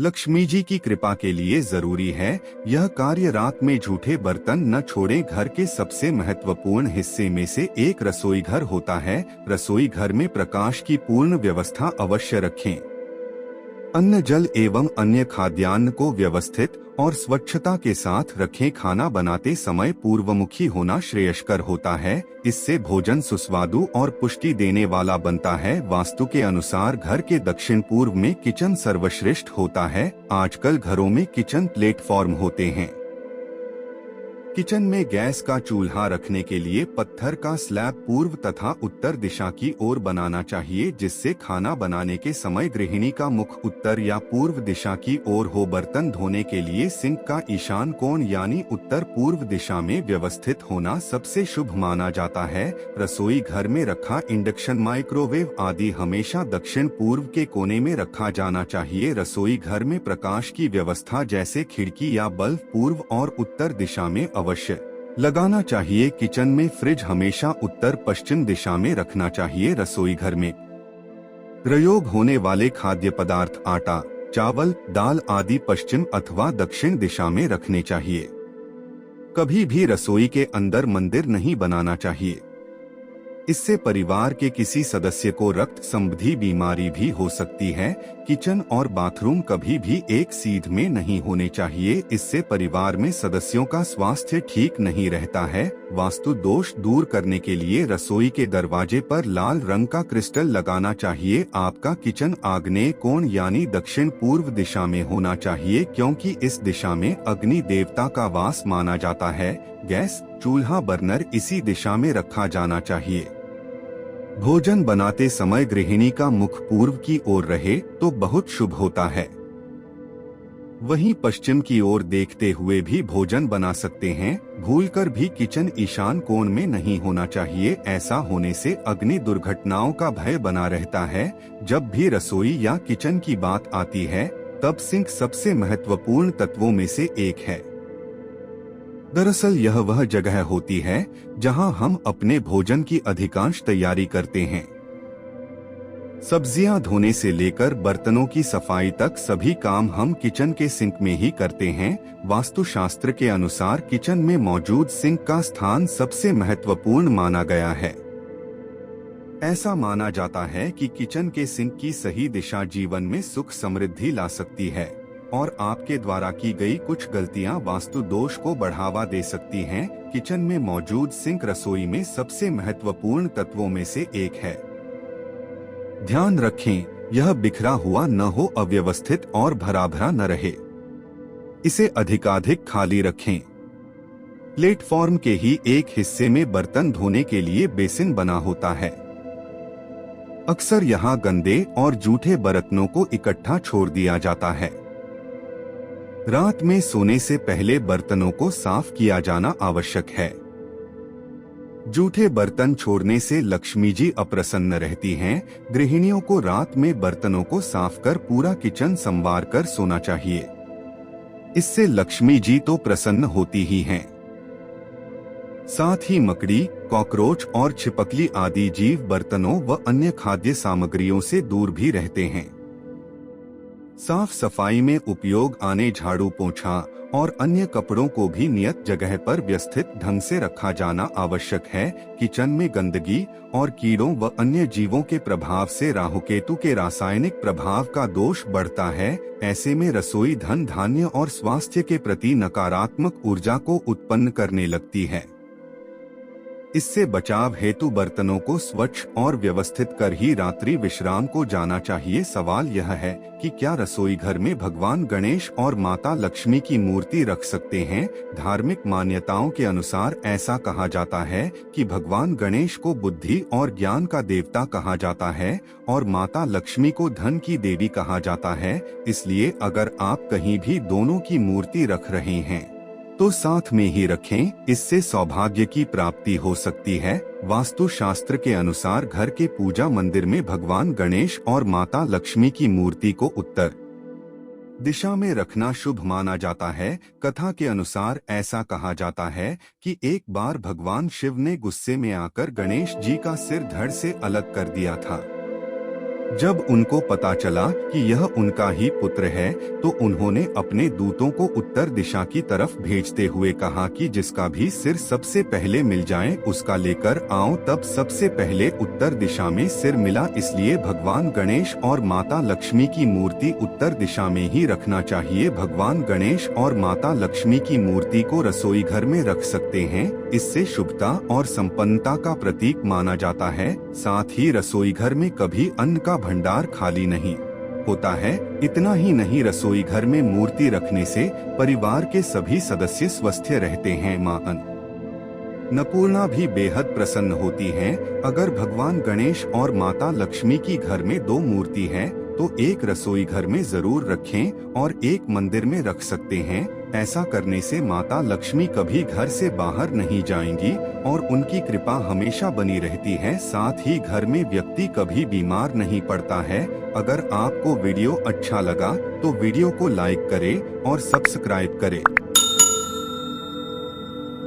लक्ष्मी जी की कृपा के लिए जरूरी है यह कार्य। रात में जूठे बर्तन न छोड़ें। घर के सबसे महत्वपूर्ण हिस्से में से एक रसोई घर होता है। रसोई घर में प्रकाश की पूर्ण व्यवस्था अवश्य रखें। अन्न जल एवं अन्य खाद्यान्न को व्यवस्थित और स्वच्छता के साथ रखें। खाना बनाते समय पूर्वमुखी होना श्रेयस्कर होता है। इससे भोजन सुस्वादु और पुष्टि देने वाला बनता है। वास्तु के अनुसार घर के दक्षिण पूर्व में किचन सर्वश्रेष्ठ होता है। आजकल घरों में किचन प्लेटफॉर्म होते हैं। किचन में गैस का चूल्हा रखने के लिए पत्थर का स्लैब पूर्व तथा उत्तर दिशा की ओर बनाना चाहिए, जिससे खाना बनाने के समय गृहिणी का मुख उत्तर या पूर्व दिशा की ओर हो। बर्तन धोने के लिए सिंक का ईशान कोण यानी उत्तर पूर्व दिशा में व्यवस्थित होना सबसे शुभ माना जाता है। रसोई घर में रखा इंडक्शन, माइक्रोवेव आदि हमेशा दक्षिण पूर्व के कोने में रखा जाना चाहिए। रसोई घर में प्रकाश की व्यवस्था जैसे खिड़की या बल्ब पूर्व और उत्तर दिशा में अवश्य लगाना चाहिए। किचन में फ्रिज हमेशा उत्तर पश्चिम दिशा में रखना चाहिए। रसोई घर में प्रयोग होने वाले खाद्य पदार्थ आटा, चावल, दाल आदि पश्चिम अथवा दक्षिण दिशा में रखने चाहिए। कभी भी रसोई के अंदर मंदिर नहीं बनाना चाहिए। इससे परिवार के किसी सदस्य को रक्त संबंधी बीमारी भी हो सकती है। किचन और बाथरूम कभी भी एक सीध में नहीं होने चाहिए। इससे परिवार में सदस्यों का स्वास्थ्य ठीक नहीं रहता है। वास्तु दोष दूर करने के लिए रसोई के दरवाजे पर लाल रंग का क्रिस्टल लगाना चाहिए। आपका किचन आग्नेय कोण यानी दक्षिण पूर्व दिशा में होना चाहिए, क्योंकि इस दिशा में अग्नि देवता का वास माना जाता है। गैस, चूल्हा, बर्नर इसी दिशा में रखा जाना चाहिए। भोजन बनाते समय गृहिणी का मुख पूर्व की ओर रहे तो बहुत शुभ होता है। वहीं पश्चिम की ओर देखते हुए भी भोजन बना सकते हैं। भूलकर भी किचन ईशान कोण में नहीं होना चाहिए। ऐसा होने से अग्नि दुर्घटनाओं का भय बना रहता है। जब भी रसोई या किचन की बात आती है तब सिंक सबसे महत्वपूर्ण तत्वों में से एक है। दरअसल यह वह जगह होती है जहां हम अपने भोजन की अधिकांश तैयारी करते हैं। सब्जियां धोने से लेकर बर्तनों की सफाई तक सभी काम हम किचन के सिंक में ही करते हैं। वास्तुशास्त्र के अनुसार किचन में मौजूद सिंक का स्थान सबसे महत्वपूर्ण माना गया है। ऐसा माना जाता है कि किचन के सिंक की सही दिशा जीवन में सुख समृद्धि ला सकती है और आपके द्वारा की गई कुछ गलतियां वास्तु दोष को बढ़ावा दे सकती हैं। किचन में मौजूद सिंक रसोई में सबसे महत्वपूर्ण तत्वों में से एक है। ध्यान रखें, यह बिखरा हुआ न हो, अव्यवस्थित और भरा भरा न रहे। इसे अधिकाधिक खाली रखें। प्लेटफॉर्म के ही एक हिस्से में बर्तन धोने के लिए बेसिन बना होता है। अक्सर यहाँ गंदे और जूठे बर्तनों को इकट्ठा छोड़ दिया जाता है। रात में सोने से पहले बर्तनों को साफ किया जाना आवश्यक है। जूठे बर्तन छोड़ने से लक्ष्मी जी अप्रसन्न रहती हैं। गृहिणियों को रात में बर्तनों को साफ कर पूरा किचन संवार कर सोना चाहिए। इससे लक्ष्मी जी तो प्रसन्न होती ही हैं, साथ ही मकड़ी, कॉकरोच और छिपकली आदि जीव बर्तनों व अन्य खाद्य सामग्रियों से दूर भी रहते हैं। साफ सफाई में उपयोग आने झाड़ू, पोंछा और अन्य कपड़ों को भी नियत जगह पर व्यवस्थित ढंग से रखा जाना आवश्यक है। किचन में गंदगी और कीड़ों व अन्य जीवों के प्रभाव से राहुकेतु के रासायनिक प्रभाव का दोष बढ़ता है। ऐसे में रसोई धन, धान्य और स्वास्थ्य के प्रति नकारात्मक ऊर्जा को उत्पन्न करने लगती है। इससे बचाव हेतु बर्तनों को स्वच्छ और व्यवस्थित कर ही रात्रि विश्राम को जाना चाहिए। सवाल यह है कि क्या रसोई घर में भगवान गणेश और माता लक्ष्मी की मूर्ति रख सकते हैं? धार्मिक मान्यताओं के अनुसार ऐसा कहा जाता है कि भगवान गणेश को बुद्धि और ज्ञान का देवता कहा जाता है और माता लक्ष्मी को धन की देवी कहा जाता है। इसलिए अगर आप कहीं भी दोनों की मूर्ति रख रहे हैं तो साथ में ही रखें, इससे सौभाग्य की प्राप्ति हो सकती है। वास्तु शास्त्र के अनुसार घर के पूजा मंदिर में भगवान गणेश और माता लक्ष्मी की मूर्ति को उत्तर दिशा में रखना शुभ माना जाता है। कथा के अनुसार ऐसा कहा जाता है कि एक बार भगवान शिव ने गुस्से में आकर गणेश जी का सिर धड़ से अलग कर दिया था। जब उनको पता चला कि यह उनका ही पुत्र है, तो उन्होंने अपने दूतों को उत्तर दिशा की तरफ भेजते हुए कहा कि जिसका भी सिर सबसे पहले मिल जाए उसका लेकर आओ। तब सबसे पहले उत्तर दिशा में सिर मिला, इसलिए भगवान गणेश और माता लक्ष्मी की मूर्ति उत्तर दिशा में ही रखना चाहिए। भगवान गणेश और माता लक्ष्मी की मूर्ति को रसोई घर में रख सकते हैं, इससे शुभता और संपन्नता का प्रतीक माना जाता है। साथ ही रसोई घर में कभी अन्न का भंडार खाली नहीं होता है। इतना ही नहीं, रसोई घर में मूर्ति रखने से परिवार के सभी सदस्य स्वस्थ रहते हैं। मां अन्नपूर्णा भी बेहद प्रसन्न होती हैं। अगर भगवान गणेश और माता लक्ष्मी की घर में दो मूर्ति है तो एक रसोई घर में जरूर रखें और एक मंदिर में रख सकते हैं। ऐसा करने से माता लक्ष्मी कभी घर से बाहर नहीं जाएंगी और उनकी कृपा हमेशा बनी रहती है। साथ ही घर में व्यक्ति कभी बीमार नहीं पड़ता है। अगर आपको वीडियो अच्छा लगा तो वीडियो को लाइक करें और सब्सक्राइब करें।